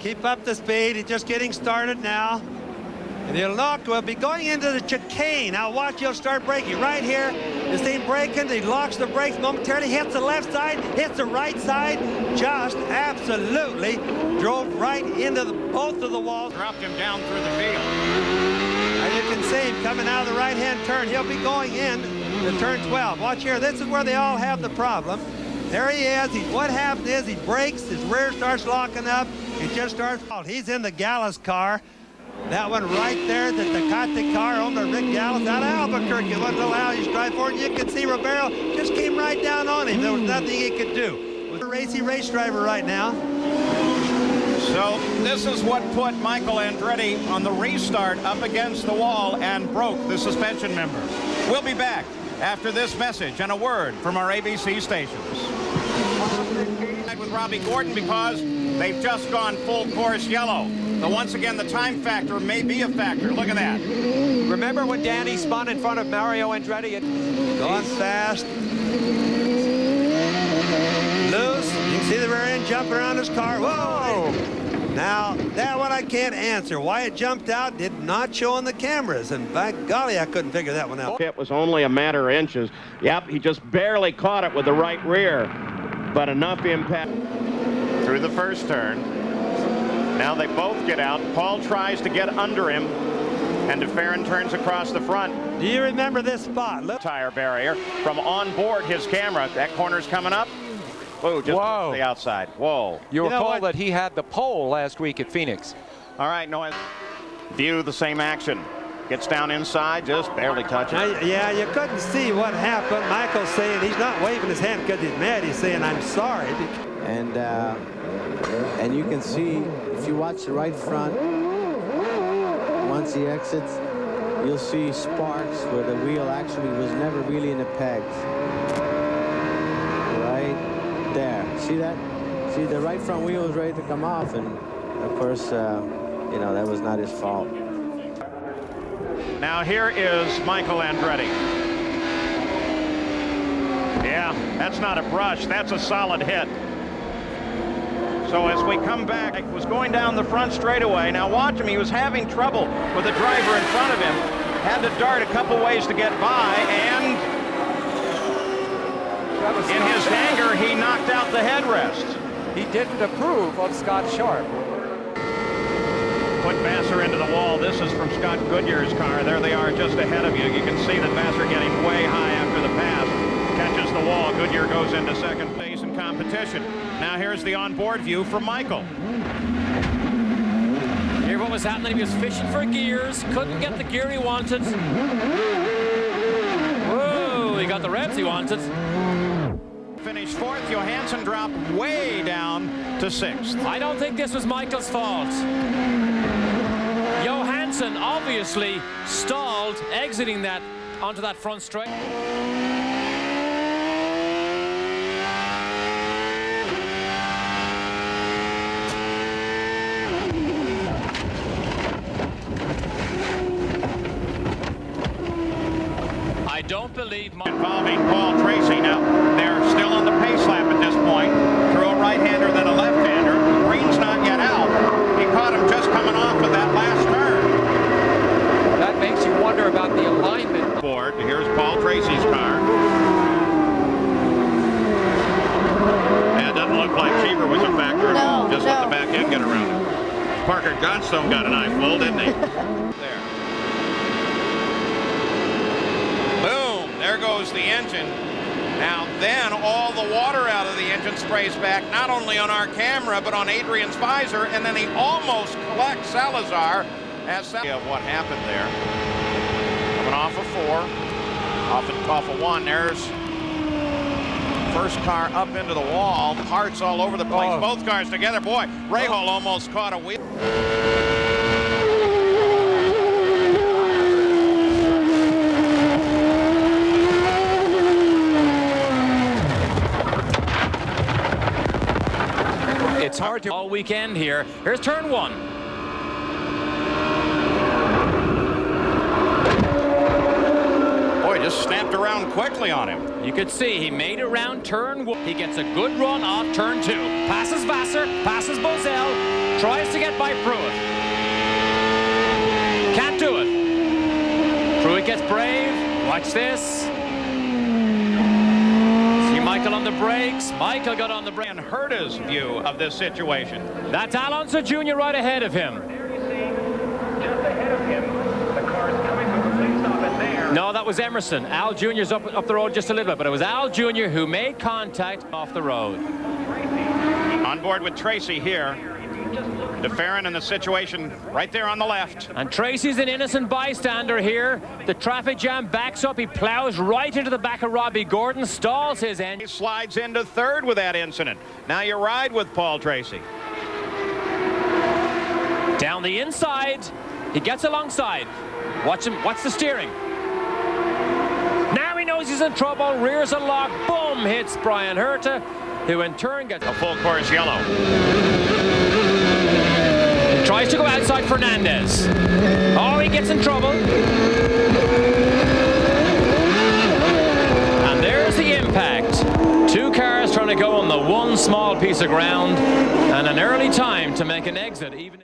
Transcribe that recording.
Keep up the speed. He's just getting started now. And he'll lock. We'll be going into the chicane. Now watch, he'll start braking right here. This thing braking. He locks the brakes momentarily. Hits the left side. Hits the right side. Just absolutely drove right into both of the walls. Dropped him down through the field. And you can see him coming out of the right-hand turn. He'll be going in to turn 12. Watch here. This is where they all have the problem. There he is. What happens is he brakes. His rear starts locking up. It just starts. He's in the Gallus car. That one right there, the Tecate car owned by Rick Gallus out of Albuquerque. Wouldn't allow you to drive forward. You can see Ribiero just came right down on him. There was nothing he could do. He's a racy race driver right now. So this is what put Michael Andretti on the restart up against the wall and broke the suspension member. We'll be back after this message and a word from our ABC stations. With Robbie Gordon because they've just gone full course yellow. So once again, the time factor may be a factor. Look at that. Remember when Danny spun in front of Mario Andretti? Going fast. Loose. You can see the rear end jumping around his car. Whoa! Now, that one I can't answer. Why it jumped out did not show on the cameras. And by golly, I couldn't figure that one out. It was only a matter of inches. Yep, he just barely caught it with the right rear. But enough impact. Through the first turn. Now they both get out. Paul tries to get under him. And Ferran turns across the front. Do you remember this spot? Look. Tire barrier from onboard his camera. That corner's coming up. Whoa, just Whoa. the outside. Whoa. You recall that he had the pole last week at Phoenix. All right, no. View the same action. Gets down inside, just barely touching. Yeah, you couldn't see what happened. Michael's saying he's not waving his hand because he's mad. He's saying, I'm sorry. And you can see, if you watch the right front, once he exits, you'll see sparks where the wheel actually was never really in the pegs. Right there. See that? See, the right front wheel was ready to come off, and of course, you know, that was not his fault. Now here is Michael Andretti. Yeah, that's not a brush, that's a solid hit. So as we come back, he was going down the front straightaway. Now watch him, he was having trouble with the driver in front of him. Had to dart a couple ways to get by, and in his anger, he knocked out the headrest. He didn't approve of Scott Sharp. Put Vasser into the wall. This is from Scott Goodyear's car. There they are just ahead of you. You can see that Vasser getting way high after the pass. Catches the wall. Goodyear goes into second place in competition. Now here's the onboard view from Michael. Here what was happening, he was fishing for gears, couldn't get the gear he wanted. Whoa, he got the revs he wanted. Finished fourth. Johansson dropped way down to sixth. I don't think this was Michael's fault. Johansson obviously stalled exiting that onto that front straight. I don't believe involving Paul Tracy. Now they're still on the pace lap at this point. Through a right-hander, then a left-hander. Green's not yet out. He caught him just coming off of that last turn. That makes you wonder about the alignment. Board. Here's Paul Tracy's car. Yeah, it doesn't look like Cheever was a factor at all. Just let the back end get around him. Parker Johnstone got an eyeful, didn't he? There. Boom! There goes the engine. Now then, all the water out of the engine sprays back, not only on our camera, but on Adrian's visor, and then he almost collects Salazar as of what happened there. Coming off of four, off of one, there's first car up into the wall, parts all over the place, both cars together. Boy, Rahal almost caught a wheel. it's hard to all weekend here. Here's turn one. Boy, just snapped around quickly on him. You could see he made it around turn one. He gets a good run off turn two. Passes Vasser, passes Bozell, Tries to get by Pruett. Can't do it. Pruett gets brave. Watch this. See Michael on the brakes. Michael got on the brakes. And Herta's view of this situation. That's Unser Jr. right ahead of him. Just ahead of him, the car's coming with a complete stop in there. No, that was Emerson. Al Jr.'s up the road just a little bit, but it was Al Jr. who made contact off the road. On board with Tracy here. To Ferran in the situation right there on the left. And Tracy's an innocent bystander here. The traffic jam backs up. He plows right into the back of Robbie Gordon, stalls his end. He slides into third with that incident. Now you ride with Paul Tracy. Down the inside. He gets alongside. Watch him. Watch the steering. Now he knows he's in trouble. Rears a lock. Boom. Hits Brian Herta, who in turn gets A full course yellow. Tries to go outside Fernandez. Oh, he gets in trouble. And there's the impact. Two cars trying to go on the one small piece of ground, and an early time to make an exit. Even